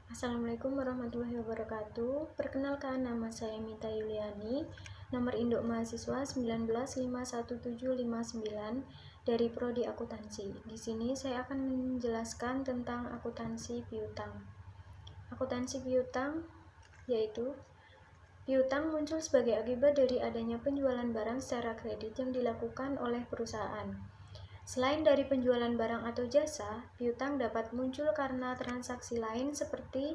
Assalamualaikum warahmatullahi wabarakatuh. Perkenalkan, nama saya Mita Yuliani, nomor induk mahasiswa 1951759 dari Prodi Akuntansi. Di sini saya akan menjelaskan tentang akuntansi piutang. Akuntansi piutang yaitu piutang muncul sebagai akibat dari adanya penjualan barang secara kredit yang dilakukan oleh perusahaan. Selain dari penjualan barang atau jasa, piutang dapat muncul karena transaksi lain seperti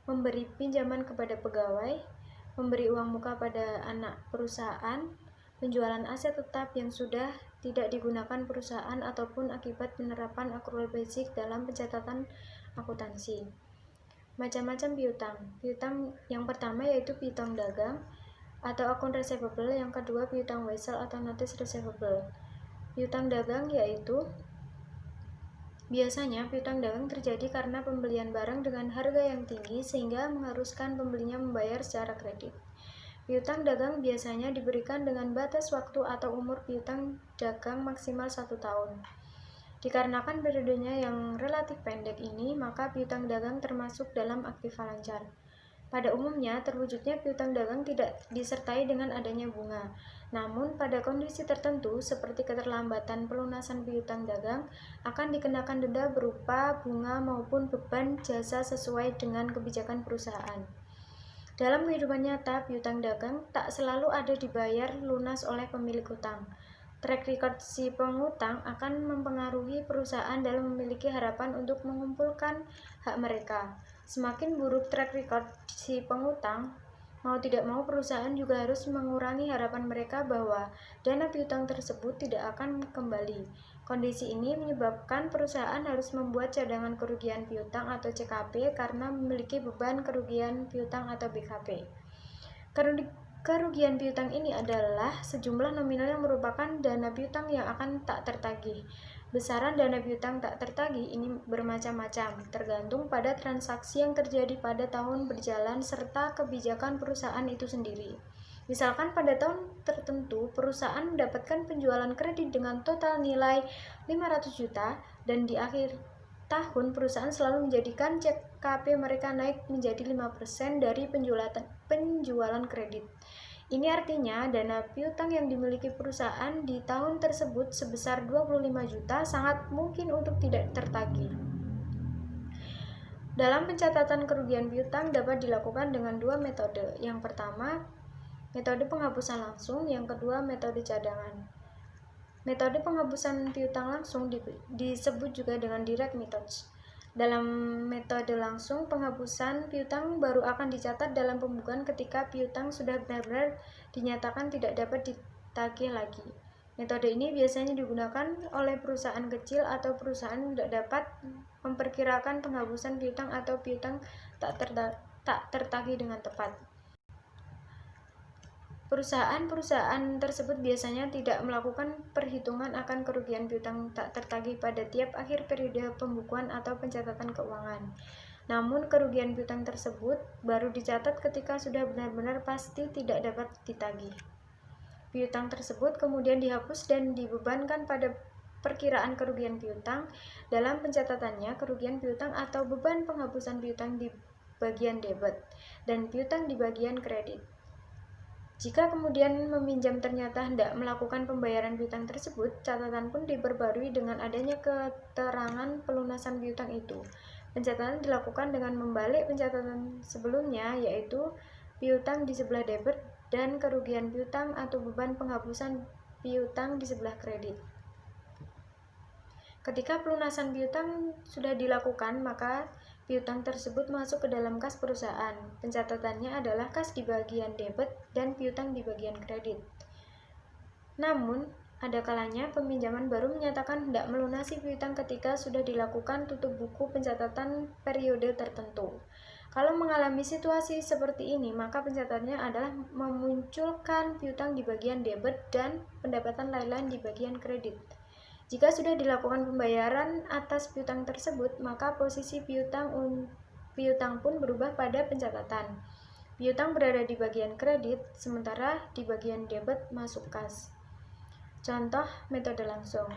memberi pinjaman kepada pegawai, memberi uang muka pada anak perusahaan, penjualan aset tetap yang sudah tidak digunakan perusahaan, ataupun akibat penerapan accrual basic dalam pencatatan akuntansi. Macam-macam piutang. Piutang yang pertama yaitu piutang dagang atau akun receivable, yang kedua piutang wesel atau notice receivable. Piutang dagang yaitu biasanya piutang dagang terjadi karena pembelian barang dengan harga yang tinggi sehingga mengharuskan pembelinya membayar secara kredit. Piutang dagang biasanya diberikan dengan batas waktu atau umur piutang dagang maksimal 1 tahun. Dikarenakan periodenya yang relatif pendek ini, maka piutang dagang termasuk dalam aktiva lancar. Pada umumnya, terwujudnya piutang dagang tidak disertai dengan adanya bunga. Namun, pada kondisi tertentu, seperti keterlambatan pelunasan piutang dagang, akan dikenakan denda berupa bunga maupun beban jasa sesuai dengan kebijakan perusahaan. Dalam kehidupan nyata, piutang dagang tak selalu ada dibayar lunas oleh pemilik hutang. Track record si pengutang akan mempengaruhi perusahaan dalam memiliki harapan untuk mengumpulkan hak mereka. Semakin buruk track record si pengutang, mau tidak mau perusahaan juga harus mengurangi harapan mereka bahwa dana piutang tersebut tidak akan kembali. Kondisi ini menyebabkan perusahaan harus membuat cadangan kerugian piutang atau CKP karena memiliki beban kerugian piutang atau BKP. Kerugian piutang ini adalah sejumlah nominal yang merupakan dana piutang yang akan tak tertagih. Besaran dana piutang tak tertagih ini bermacam-macam, tergantung pada transaksi yang terjadi pada tahun berjalan serta kebijakan perusahaan itu sendiri. Misalkan pada tahun tertentu perusahaan mendapatkan penjualan kredit dengan total nilai 500 juta dan di akhir tahun perusahaan selalu menjadikan CKP mereka naik menjadi 5% dari penjualan kredit. Ini artinya dana piutang yang dimiliki perusahaan di tahun tersebut sebesar 25 juta sangat mungkin untuk tidak tertagih. Dalam pencatatan kerugian piutang dapat dilakukan dengan dua metode. Yang pertama, metode penghapusan langsung, yang kedua metode cadangan. Metode penghapusan piutang langsung disebut juga dengan direct methods. Dalam metode langsung, penghapusan piutang baru akan dicatat dalam pembukuan ketika piutang sudah benar-benar dinyatakan tidak dapat ditagih lagi. Metode ini biasanya digunakan oleh perusahaan kecil atau perusahaan yang tidak dapat memperkirakan penghapusan piutang atau piutang tak tertagih dengan tepat. Perusahaan-perusahaan tersebut biasanya tidak melakukan perhitungan akan kerugian piutang tak tertagih pada tiap akhir periode pembukuan atau pencatatan keuangan. Namun, kerugian piutang tersebut baru dicatat ketika sudah benar-benar pasti tidak dapat ditagih. Piutang tersebut kemudian dihapus dan dibebankan pada perkiraan kerugian piutang. Dalam pencatatannya, kerugian piutang atau beban penghapusan piutang di bagian debit dan piutang di bagian kredit. Jika kemudian meminjam ternyata hendak melakukan pembayaran piutang tersebut, catatan pun diperbarui dengan adanya keterangan pelunasan piutang itu. Pencatatan dilakukan dengan membalik pencatatan sebelumnya, yaitu piutang di sebelah debit dan kerugian piutang atau beban penghapusan piutang di sebelah kredit. Ketika pelunasan piutang sudah dilakukan, maka piutang tersebut masuk ke dalam kas perusahaan. Pencatatannya adalah kas di bagian debit dan piutang di bagian kredit. Namun, ada kalanya peminjaman baru menyatakan hendak melunasi piutang ketika sudah dilakukan tutup buku pencatatan periode tertentu. Kalau mengalami situasi seperti ini, maka pencatatannya adalah memunculkan piutang di bagian debit dan pendapatan lain-lain di bagian kredit. Jika sudah dilakukan pembayaran atas piutang tersebut, maka posisi piutang pun berubah pada pencatatan. Piutang berada di bagian kredit, sementara di bagian debit masuk kas. Contoh metode langsung.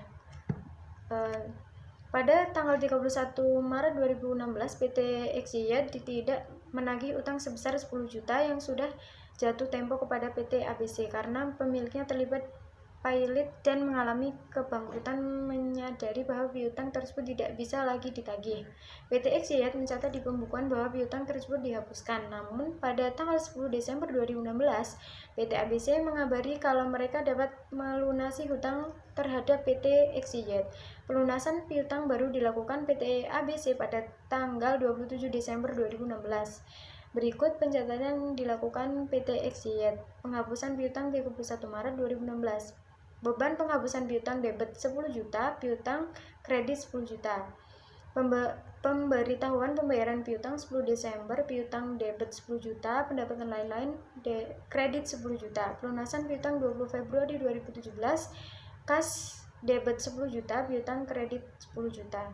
Pada tanggal 31 Maret 2016, PT XYZ tidak menagih utang sebesar 10 juta yang sudah jatuh tempo kepada PT ABC karena pemiliknya terlibat pailit dan mengalami kebangkrutan. Menyadari bahwa piutang tersebut tidak bisa lagi ditagih, PT XYZ mencatat di pembukuan bahwa piutang tersebut dihapuskan. Namun, pada tanggal 10 Desember 2016, PT ABC mengabari kalau mereka dapat melunasi hutang terhadap PT XYZ. Pelunasan piutang baru dilakukan PT ABC pada tanggal 27 Desember 2016. Berikut pencatatan yang dilakukan PT XYZ. Penghapusan piutang 31 Maret 2016. Beban penghapusan piutang debit 10 juta, piutang kredit 10 juta. Pemberitahuan pembayaran piutang 10 Desember, piutang debit 10 juta, pendapatan lain-lain, kredit 10 juta. Pelunasan piutang 20 Februari 2017, kas debit 10 juta, piutang kredit 10 juta.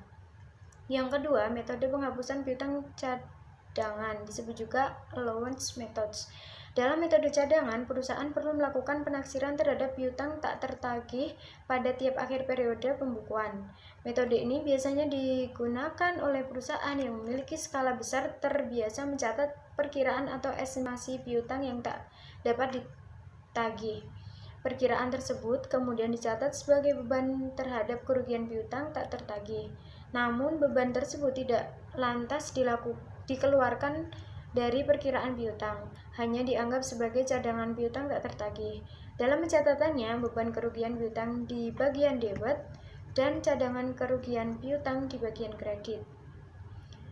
Yang kedua, metode penghapusan piutang cadangan, disebut juga allowance methods. Dalam metode cadangan, perusahaan perlu melakukan penaksiran terhadap piutang tak tertagih pada tiap akhir periode pembukuan. Metode ini biasanya digunakan oleh perusahaan yang memiliki skala besar terbiasa mencatat perkiraan atau estimasi piutang yang tak dapat ditagih. Perkiraan tersebut kemudian dicatat sebagai beban terhadap kerugian piutang tak tertagih. Namun, beban tersebut tidak lantas dikeluarkan dari perkiraan piutang, hanya dianggap sebagai cadangan piutang tak tertagih. Dalam pencatatannya, beban kerugian piutang di bagian debit dan cadangan kerugian piutang di bagian kredit.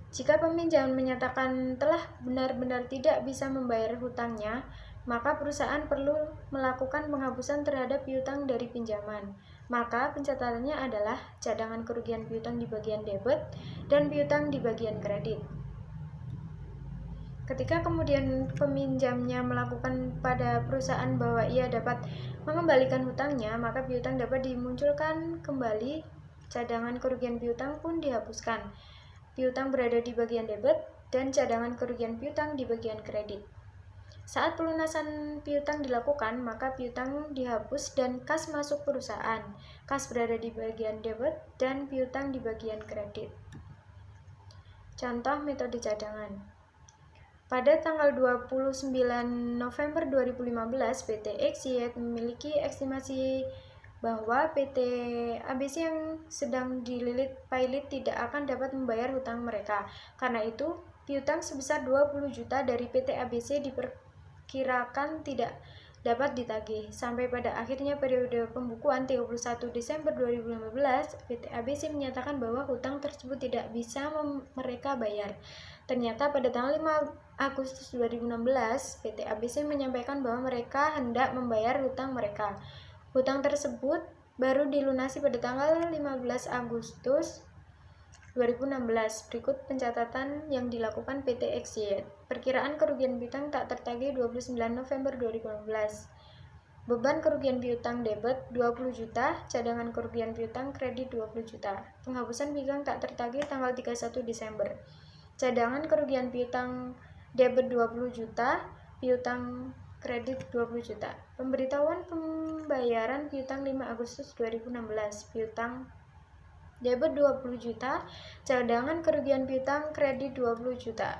Jika peminjam menyatakan telah benar-benar tidak bisa membayar hutangnya, maka perusahaan perlu melakukan penghapusan terhadap piutang dari pinjaman. Maka pencatatannya adalah cadangan kerugian piutang di bagian debit dan piutang di bagian kredit. Ketika kemudian peminjamnya melakukan pada perusahaan bahwa ia dapat mengembalikan hutangnya, maka piutang dapat dimunculkan kembali, cadangan kerugian piutang pun dihapuskan. Piutang berada di bagian debit dan cadangan kerugian piutang di bagian kredit. Saat pelunasan piutang dilakukan, maka piutang dihapus dan kas masuk perusahaan. Kas berada di bagian debit dan piutang di bagian kredit. Contoh metode cadangan. Pada tanggal 29 November 2015, PT XYZ memiliki estimasi bahwa PT ABC yang sedang dililit pailit tidak akan dapat membayar hutang mereka. Karena itu, piutang sebesar 20 juta dari PT ABC diperkirakan tidak dapat ditagih. Sampai pada akhirnya periode pembukuan 31 Desember 2015, PT ABC menyatakan bahwa hutang tersebut tidak bisa mereka bayar. Ternyata pada tanggal 5 Agustus 2016, PT ABC menyampaikan bahwa mereka hendak membayar hutang mereka. Hutang tersebut baru dilunasi pada tanggal 15 Agustus 2016. Berikut pencatatan yang dilakukan PT XYZ. Perkiraan kerugian piutang tak tertagih 29 November 2015. Beban kerugian piutang debit 20 juta, cadangan kerugian piutang kredit 20 juta. Penghapusan piutang tak tertagih tanggal 31 Desember. Cadangan kerugian piutang debit 20 juta, piutang kredit 20 juta. Pemberitahuan pembayaran piutang 5 Agustus 2016. Piutang debit 20 juta, cadangan kerugian piutang kredit 20 juta.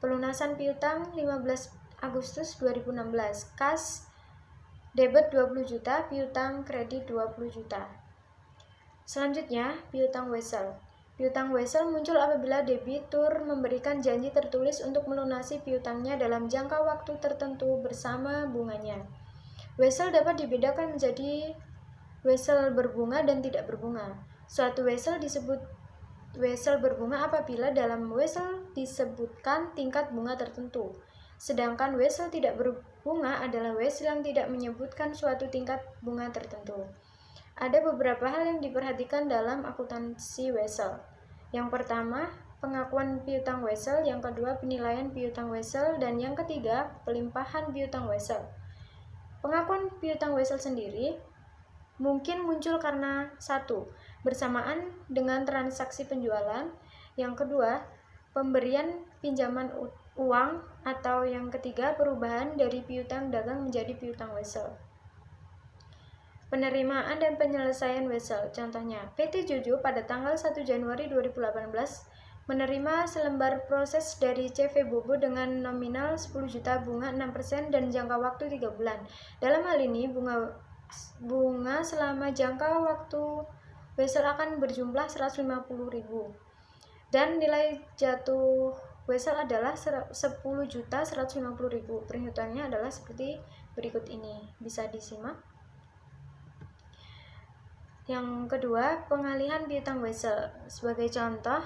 Pelunasan piutang 15 Agustus 2016. Kas debit 20 juta, piutang kredit 20 juta. Selanjutnya, piutang wesel. Piutang wesel muncul apabila debitur memberikan janji tertulis untuk melunasi piutangnya dalam jangka waktu tertentu bersama bunganya. Wesel dapat dibedakan menjadi wesel berbunga dan tidak berbunga. Suatu wesel disebut wesel berbunga apabila dalam wesel disebutkan tingkat bunga tertentu. Sedangkan wesel tidak berbunga adalah wesel yang tidak menyebutkan suatu tingkat bunga tertentu. Ada beberapa hal yang diperhatikan dalam akuntansi wesel. Yang pertama, pengakuan piutang wesel, yang kedua, penilaian piutang wesel, dan yang ketiga, pelimpahan piutang wesel. Pengakuan piutang wesel sendiri mungkin muncul karena satu, bersamaan dengan transaksi penjualan, yang kedua, pemberian pinjaman uang, atau yang ketiga, perubahan dari piutang dagang menjadi piutang wesel. Penerimaan dan penyelesaian wesel. Contohnya, PT Jojo pada tanggal 1 Januari 2018 menerima selembar proses dari CV Bobo dengan nominal 10 juta bunga 6% dan jangka waktu 3 bulan. Dalam hal ini, bunga selama jangka waktu wesel akan berjumlah 150.000 dan nilai jatuh wesel adalah 10.150.000. Perhitungannya adalah seperti berikut ini. Bisa disimak. Yang kedua, pengalihan piutang wesel. Sebagai contoh,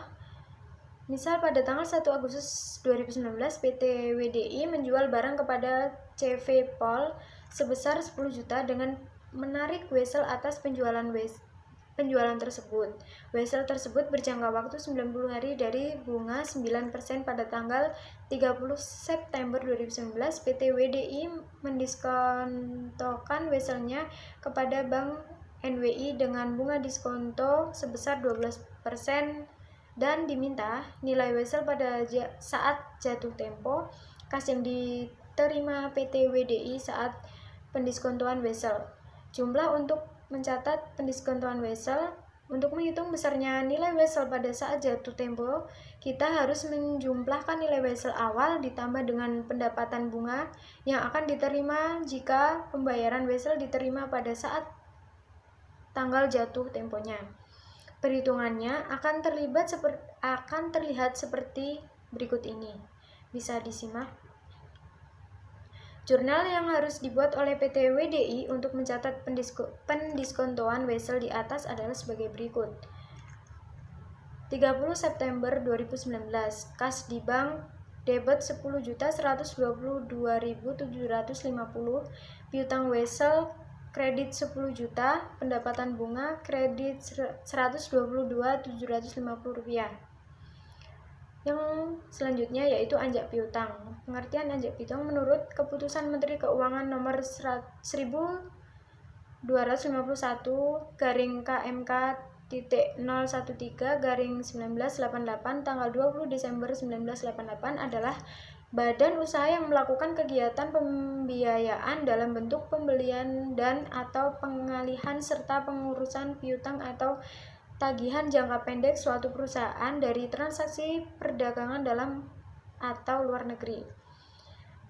misal pada tanggal 1 Agustus 2019, PT WDI menjual barang kepada CV Pol sebesar 10 juta dengan menarik wesel atas penjualan tersebut. Wesel tersebut berjangka waktu 90 hari dari bunga 9% pada tanggal 30 September 2019. PT WDI mendiskontokan weselnya kepada Bank NWI dengan bunga diskonto sebesar 12% dan diminta nilai wesel pada saat jatuh tempo kas yang diterima PT WDI saat pendiskontoan wesel. Jumlah untuk mencatat pendiskontoan wesel. Untuk menghitung besarnya nilai wesel pada saat jatuh tempo, kita harus menjumlahkan nilai wesel awal ditambah dengan pendapatan bunga yang akan diterima jika pembayaran wesel diterima pada saat tanggal jatuh temponya. Perhitungannya akan terlihat seperti berikut ini. Bisa disimak. Jurnal yang harus dibuat oleh PT WDI untuk mencatat pendiskontoan wesel di atas adalah sebagai berikut. 30 September 2019, kas di bank debit 10.122.750, piutang wesel kredit 10 juta, pendapatan bunga kredit 122.750 rupiah. Yang selanjutnya yaitu anjak piutang. Pengertian anjak piutang menurut Keputusan Menteri Keuangan nomor 1251/KMK.013/1988 tanggal 20 Desember 1988 adalah badan usaha yang melakukan kegiatan pembiayaan dalam bentuk pembelian dan atau pengalihan serta pengurusan piutang atau tagihan jangka pendek suatu perusahaan dari transaksi perdagangan dalam atau luar negeri.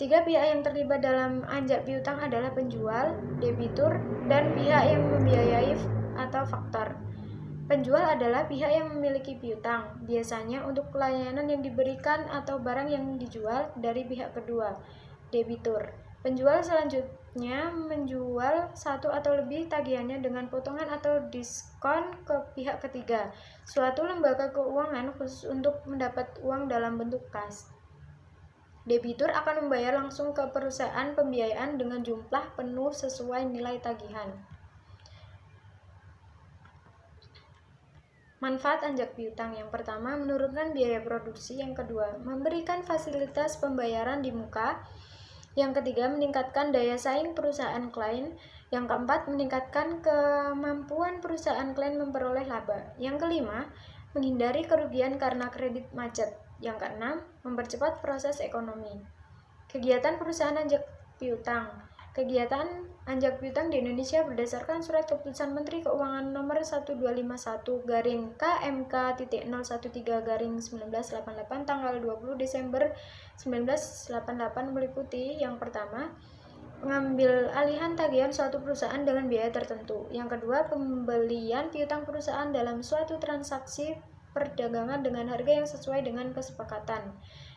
3 pihak yang terlibat dalam anjak piutang adalah penjual, debitur, dan pihak yang membiayai atau faktor. Penjual adalah pihak yang memiliki piutang, biasanya untuk pelayanan yang diberikan atau barang yang dijual dari pihak kedua, debitur. Penjual selanjutnya menjual satu atau lebih tagihannya dengan potongan atau diskon ke pihak ketiga, suatu lembaga keuangan khusus untuk mendapat uang dalam bentuk kas. Debitur akan membayar langsung ke perusahaan pembiayaan dengan jumlah penuh sesuai nilai tagihan. Manfaat anjak piutang yang pertama, menurunkan biaya produksi. Yang kedua, memberikan fasilitas pembayaran di muka. Yang ketiga, meningkatkan daya saing perusahaan klien. Yang keempat, meningkatkan kemampuan perusahaan klien memperoleh laba. Yang kelima, menghindari kerugian karena kredit macet. Yang keenam, mempercepat proses ekonomi. Kegiatan perusahaan anjak piutang. Kegiatan anjak piutang di Indonesia berdasarkan Surat Keputusan Menteri Keuangan nomor 1251/KMK.013/1988 tanggal 20 Desember 1988 meliputi yang pertama, pengambil alihan tagihan suatu perusahaan dengan biaya tertentu. Yang kedua, pembelian piutang perusahaan dalam suatu transaksi perdagangan dengan harga yang sesuai dengan kesepakatan.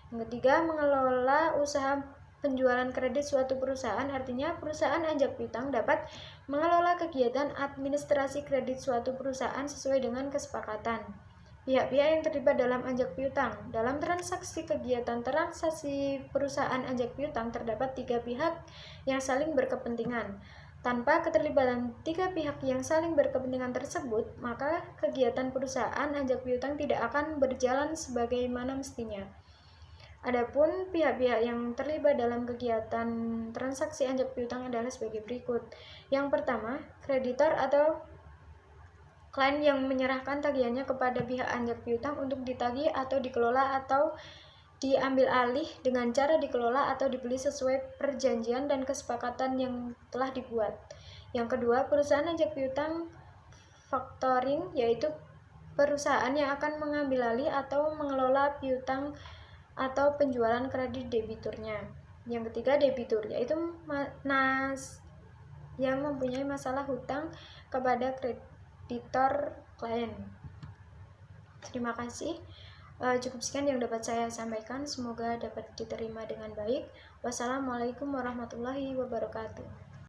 Yang ketiga, mengelola usaha penjualan kredit suatu perusahaan, artinya perusahaan anjak piutang dapat mengelola kegiatan administrasi kredit suatu perusahaan sesuai dengan kesepakatan. Pihak-pihak yang terlibat dalam anjak piutang. Dalam kegiatan transaksi perusahaan anjak piutang terdapat 3 pihak yang saling berkepentingan. Tanpa keterlibatan 3 pihak yang saling berkepentingan tersebut, maka kegiatan perusahaan anjak piutang tidak akan berjalan sebagaimana mestinya. Adapun pihak-pihak yang terlibat dalam kegiatan transaksi anjak piutang adalah sebagai berikut. Yang pertama, kreditor atau klien yang menyerahkan tagihannya kepada pihak anjak piutang untuk ditagih atau dikelola atau diambil alih dengan cara dikelola atau dibeli sesuai perjanjian dan kesepakatan yang telah dibuat. Yang kedua, perusahaan ajak piutang factoring, yaitu perusahaan yang akan mengambil alih atau mengelola piutang atau penjualan kredit debiturnya. Yang ketiga, debitur, yaitu yang mempunyai masalah hutang kepada kreditor klien. Terima kasih. Cukup sekian yang dapat saya sampaikan. Semoga dapat diterima dengan baik. Wassalamualaikum warahmatullahi wabarakatuh.